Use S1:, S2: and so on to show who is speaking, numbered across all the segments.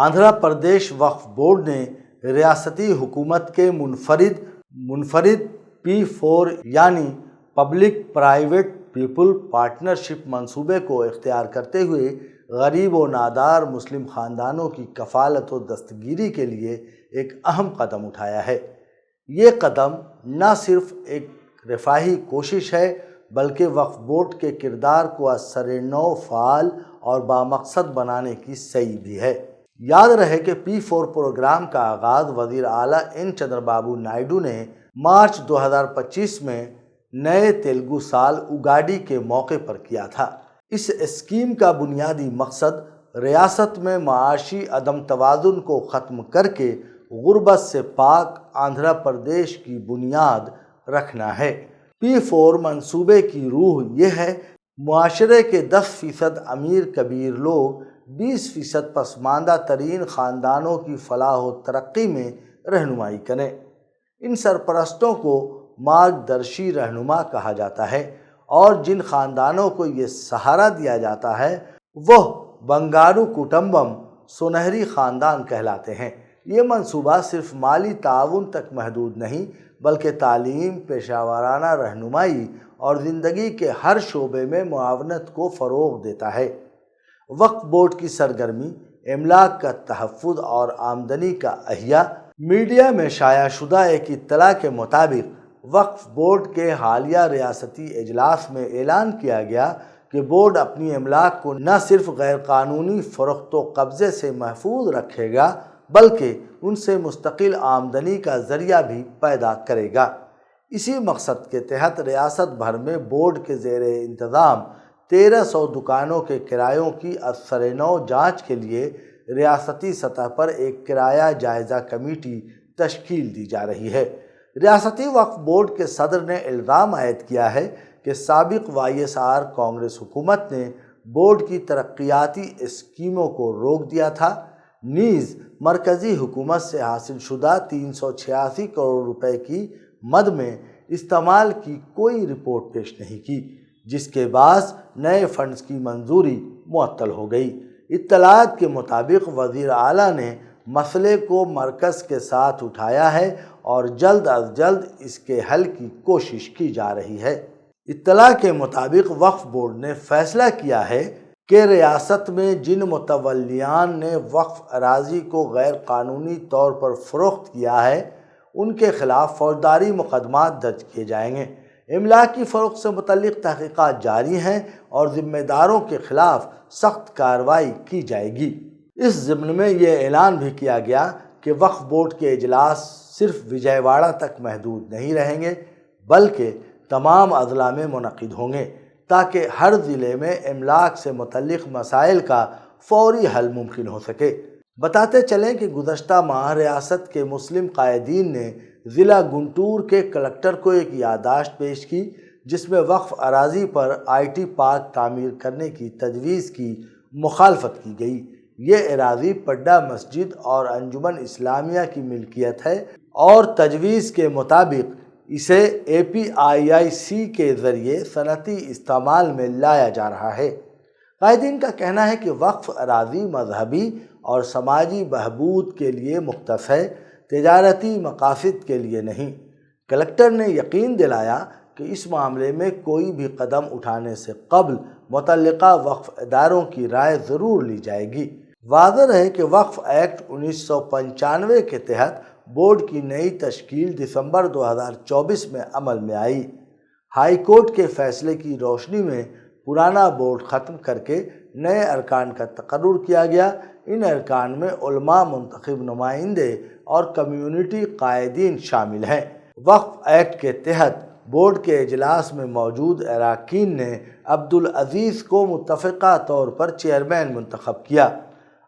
S1: آندھرا پردیش وقف بورڈ نے ریاستی حکومت کے منفرد P4 یعنی پبلک پرائیویٹ پیپل پارٹنرشپ منصوبے کو اختیار کرتے ہوئے غریب و نادار مسلم خاندانوں کی کفالت و دستگیری کے لیے ایک اہم قدم اٹھایا ہے۔ یہ قدم نہ صرف ایک رفاہی کوشش ہے بلکہ وقف بورڈ کے کردار کو از سر نو فعال اور بامقصد بنانے کی سعی بھی ہے۔ یاد رہے کہ P4 پروگرام کا آغاز وزیر اعلیٰ این چندر بابو نائیڈو نے مارچ 2025 میں نئے تیلگو سال اگاڈی کے موقع پر کیا تھا۔ اس اسکیم کا بنیادی مقصد ریاست میں معاشی عدم توازن کو ختم کر کے غربت سے پاک آندھرا پردیش کی بنیاد رکھنا ہے۔ P4 منصوبے کی روح یہ ہے معاشرے کے 10% امیر کبیر لوگ 20% پسماندہ ترین خاندانوں کی فلاح و ترقی میں رہنمائی کریں۔ ان سرپرستوں کو مارگدرشی رہنما کہا جاتا ہے اور جن خاندانوں کو یہ سہارا دیا جاتا ہے وہ بنگارو کٹمبم سنہری خاندان کہلاتے ہیں۔ یہ منصوبہ صرف مالی تعاون تک محدود نہیں بلکہ تعلیم، پیشہ ورانہ رہنمائی اور زندگی کے ہر شعبے میں معاونت کو فروغ دیتا ہے۔ وقف بورڈ کی سرگرمی املاک کا تحفظ اور آمدنی کا احیاء۔ میڈیا میں شائع شدہ ایک اطلاع کے مطابق وقف بورڈ کے حالیہ ریاستی اجلاس میں اعلان کیا گیا کہ بورڈ اپنی املاک کو نہ صرف غیر قانونی فروخت و قبضے سے محفوظ رکھے گا بلکہ ان سے مستقل آمدنی کا ذریعہ بھی پیدا کرے گا۔ اسی مقصد کے تحت ریاست بھر میں بورڈ کے زیر انتظام 1300 دکانوں کے کرایوں کی از سر نو جانچ کے لیے ریاستی سطح پر ایک کرایہ جائزہ کمیٹی تشکیل دی جا رہی ہے۔ ریاستی وقف بورڈ کے صدر نے الزام عائد کیا ہے کہ سابق YSR کانگریس حکومت نے بورڈ کی ترقیاتی اسکیموں کو روک دیا تھا، نیز مرکزی حکومت سے حاصل شدہ 386 کروڑ روپے کی مد میں استعمال کی کوئی رپورٹ پیش نہیں کی، جس کے باعث نئے فنڈز کی منظوری معطل ہو گئی۔ اطلاعات کے مطابق وزیر اعلیٰ نے مسئلے کو مرکز کے ساتھ اٹھایا ہے اور جلد از جلد اس کے حل کی کوشش کی جا رہی ہے۔ اطلاع کے مطابق وقف بورڈ نے فیصلہ کیا ہے کہ ریاست میں جن متولیان نے وقف اراضی کو غیر قانونی طور پر فروخت کیا ہے ان کے خلاف فوجداری مقدمات درج کیے جائیں گے۔ املاک کی فروخت سے متعلق تحقیقات جاری ہیں اور ذمہ داروں کے خلاف سخت کارروائی کی جائے گی۔ اس ضمن میں یہ اعلان بھی کیا گیا کہ وقف بورڈ کے اجلاس صرف وجے واڑہ تک محدود نہیں رہیں گے بلکہ تمام اضلاع میں منعقد ہوں گے تاکہ ہر ضلع میں املاک سے متعلق مسائل کا فوری حل ممکن ہو سکے۔ بتاتے چلیں کہ گزشتہ ماہ ریاست کے مسلم قائدین نے ضلع گنٹور کے کلکٹر کو ایک یادداشت پیش کی جس میں وقف اراضی پر IT پارک تعمیر کرنے کی تجویز کی مخالفت کی گئی۔ یہ اراضی پڈا مسجد اور انجمن اسلامیہ کی ملکیت ہے اور تجویز کے مطابق اسے APIIC کے ذریعے صنعتی استعمال میں لایا جا رہا ہے۔ قائدین کا کہنا ہے کہ وقف اراضی مذہبی اور سماجی بہبود کے لیے مختص ہے، تجارتی مقاصد کے لیے نہیں۔ کلکٹر نے یقین دلایا کہ اس معاملے میں کوئی بھی قدم اٹھانے سے قبل متعلقہ وقف اداروں کی رائے ضرور لی جائے گی۔ واضح رہے کہ وقف ایکٹ 1995 کے تحت بورڈ کی نئی تشکیل دسمبر 2024 میں عمل میں آئی۔ ہائی کورٹ کے فیصلے کی روشنی میں پرانا بورڈ ختم کر کے نئے ارکان کا تقرر کیا گیا۔ ان ارکان میں علماء، منتخب نمائندے اور کمیونٹی قائدین شامل ہیں۔ وقف ایکٹ کے تحت بورڈ کے اجلاس میں موجود اراکین نے عبدالعزیز کو متفقہ طور پر چیئرمین منتخب کیا۔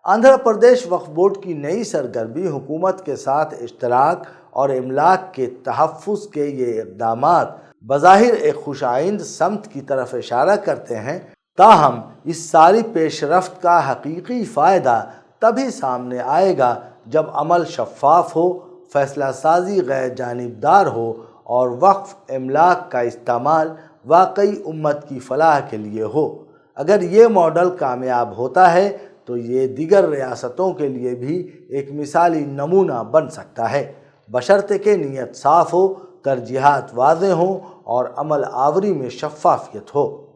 S1: آندھرا پردیش وقف بورڈ کی نئی سرگرمی حکومت کے ساتھ اشتراک اور املاک کے تحفظ کے یہ اقدامات بظاہر ایک خوش آئند سمت کی طرف اشارہ کرتے ہیں، تاہم اس ساری پیش رفت کا حقیقی فائدہ تبھی سامنے آئے گا جب عمل شفاف ہو، فیصلہ سازی غیر جانبدار ہو اور وقف املاک کا استعمال واقعی امت کی فلاح کے لیے ہو۔ اگر یہ ماڈل کامیاب ہوتا ہے تو یہ دیگر ریاستوں کے لیے بھی ایک مثالی نمونہ بن سکتا ہے، بشرطے کہ نیت صاف ہو، ترجیحات واضح ہوں اور عمل آوری میں شفافیت ہو۔